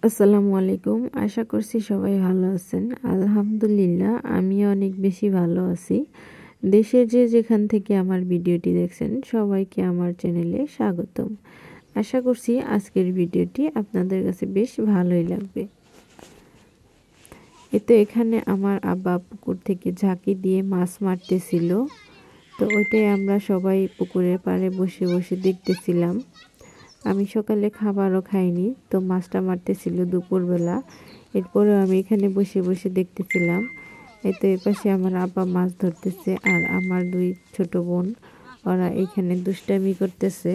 আসসালামু আলাইকুম। আশা করছি সবাই ভালো আছেন। আলহামদুলিল্লাহ আমিও অনেক বেশি ভালো আছি। দেশের যেখান থেকে আমার ভিডিওটি দেখছেন সবাইকে আমার চ্যানেলে স্বাগতম। আশা করছি আজকের ভিডিওটি আপনাদের কাছে বেশ ভালোই লাগবে। এখানে আমার আব্বা পুকুর থেকে ঝাঁকি দিয়ে মাছ মারতেছিল, তো ওইটাই আমরা সবাই পুকুরের পাড়ে বসে বসে দেখতেছিলাম। আমি সকালে খাবারও খাইনি, তো মাছটা মারতেছিল দুপুরবেলা। এরপরেও আমি এখানে বসে বসে দেখতেছিলাম। এর পাশে আমার আব্বা মাছ ধরতেছে আর আমার দুই ছোট বোন ওরা এখানে দুষ্টামি করতেছে।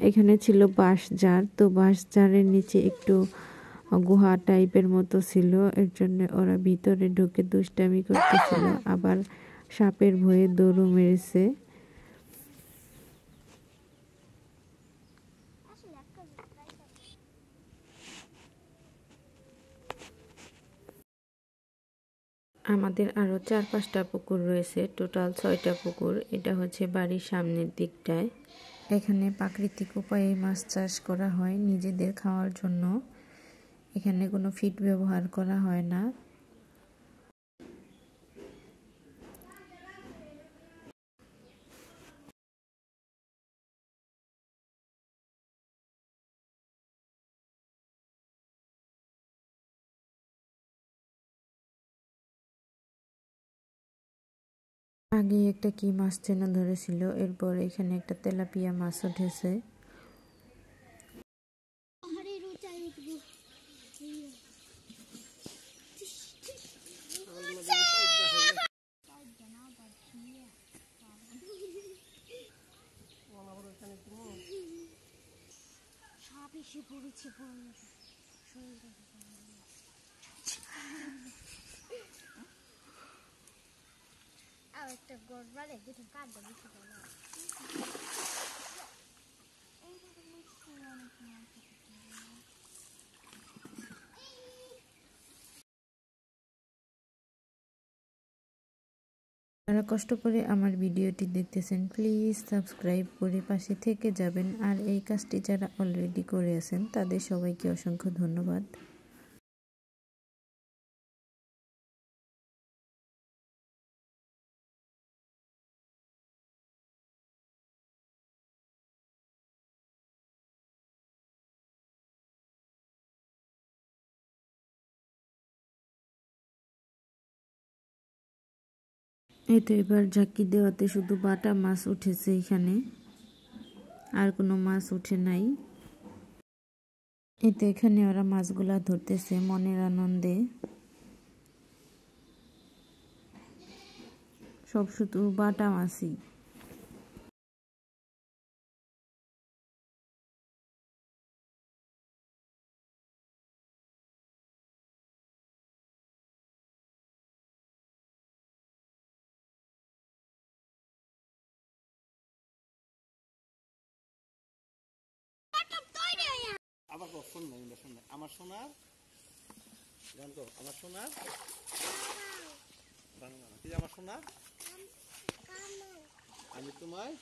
এখানে ছিল বাঁশঝাড়, তো বাঁশঝাড়ের নিচে একটু গুহা টাইপের মতো ছিল, এর জন্য ওরা ভিতরে ঢুকে দুষ্টামি করতেছিল, আবার সাপের ভয়ে দৌড়ও মেরেছে। আমাদের আরও 4-5টা পুকুর রয়েছে, টোটাল 6টা পুকুর। এটা হচ্ছে বাড়ির সামনের দিকটায়। এখানে প্রাকৃতিক উপায়ে মাছ চাষ করা হয় নিজেদের খাওয়ার জন্য। এখানে কোনো ফিড ব্যবহার করা হয় না। আগে একটা কি মাছ যেন ধরেছিল, এরপর এখানে একটা তেলাপিয়া মাছ উঠেছে। একটা গড়বারে দুটো কাটবে বেশি করে। যারা কষ্ট করে আমার ভিডিওটি দেখতেছেন প্লিজ সাবস্ক্রাইব করে পাশে থেকে যাবেন, আর এই কাজটি যারা অলরেডি করে আছেন তাদের সবাইকে অসংখ্য ধন্যবাদ। এবার ঝাঁকি দেওয়াতে শুধু বাটা মাছ উঠেছে এখানে, আর কোনো মাছ উঠে নাই। এখানে ওরা মাছগুলা ধরতেছে মনের আনন্দে। সব শুধু বাটা মাছই। আবার শোন না, আমার সোনার গান তো, আমার সোনার আমার সোনার আমি তোমায়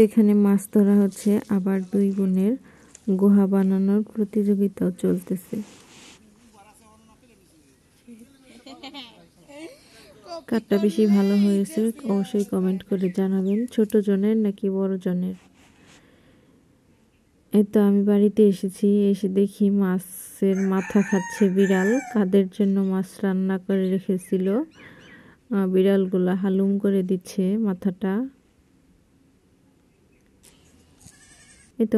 এখানে মাছ ধরা হচ্ছে, আবার দুই বোনের গুহা বানানোর প্রতিযোগিতাও চলতেছে। কারটা বেশি ভালো হয়েছে অবশ্যই কমেন্ট করে জানাবেন, ছোট জনের নাকি বড় জনের। আমি বাড়িতে এসেছি, এসে দেখি মাছের মাথা খাচ্ছে বিড়াল। কাদের জন্য মাছ রান্না করে রেখেছিল, বিড়ালগুলা হালুম করে দিচ্ছে মাথাটা।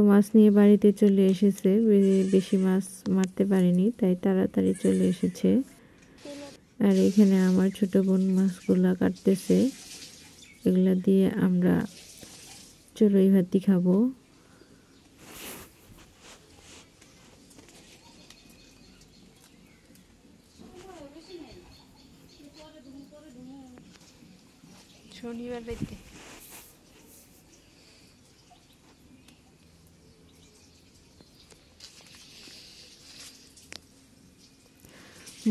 মাছ নিয়ে বাড়িতে চলে এসেছে, বেশি মাছ মারতে পারেনি তাই তাড়াতাড়ি চলে এসেছে। আর এখানে আমার ছোট বোন মাছগুলা কাটতেছে, এগুলা দিয়ে আমরা চড়ুই ভাতি খাবো। শনিবার রাতে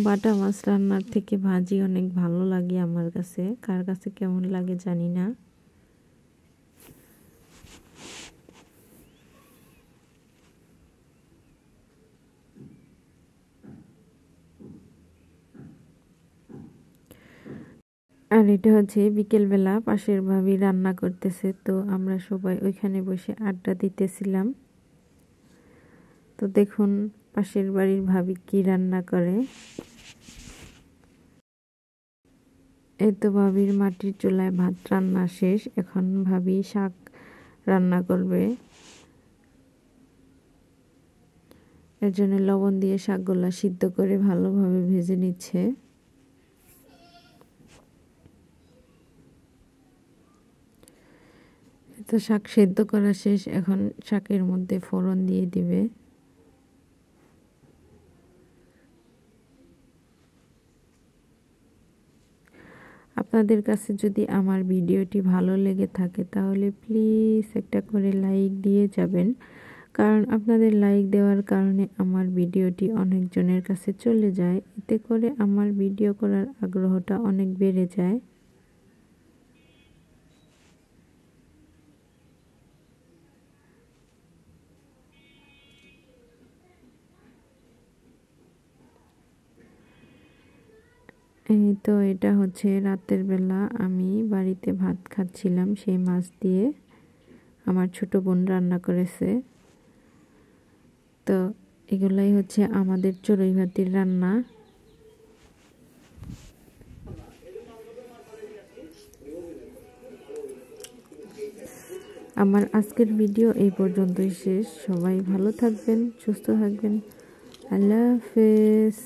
বাটা মাছ রান্নার থেকে ভাজি অনেক ভালো লাগে আমার কাছে, কার কাছে কেমন লাগে জানি না। আর এটা হচ্ছে বিকেলবেলা পাশের ভাবি রান্না করতেছে, তো আমরা সবাই ওইখানে বসে আড্ডা দিতেছিলাম। তো দেখুন পাশের বাড়ির ভাবি কি রান্না করে। এই তো ভাবির মাটির চুলায় ভাত রান্না শেষ, এখন ভাবি শাক রান্না করবে। এর জন্য লবণ দিয়ে শাকগুলা সিদ্ধ করে ভালোভাবে ভেজে নিচ্ছে। তো শাক সেদ্ধ করা শেষ, এখন শাকের মধ্যে ফোড়ন দিয়ে দিবে। আপনাদের কাছে যদি আমার ভিডিওটি ভালো লেগে থাকে তাহলে প্লিজ একটা করে লাইক দিয়ে যাবেন, কারণ আপনাদের লাইক দেওয়ার কারণে আমার ভিডিওটি অনেকজনের কাছে চলে যায়, এতে করে আমার ভিডিও করার আগ্রহটা অনেক বেড়ে যায়। এই তো এটা হচ্ছে রাতের বেলা আমি বাড়িতে ভাত খাচ্ছিলাম, সেই মাছ দিয়ে আমার ছোট বোন রান্না করেছে। তো এগুলাই হচ্ছে আমাদের চড়ুই ভাতির রান্না। আমার আজকের ভিডিও এই পর্যন্তই শেষ। সবাই ভালো থাকবেন, সুস্থ থাকবেন। আল্লাহ হাফেজ।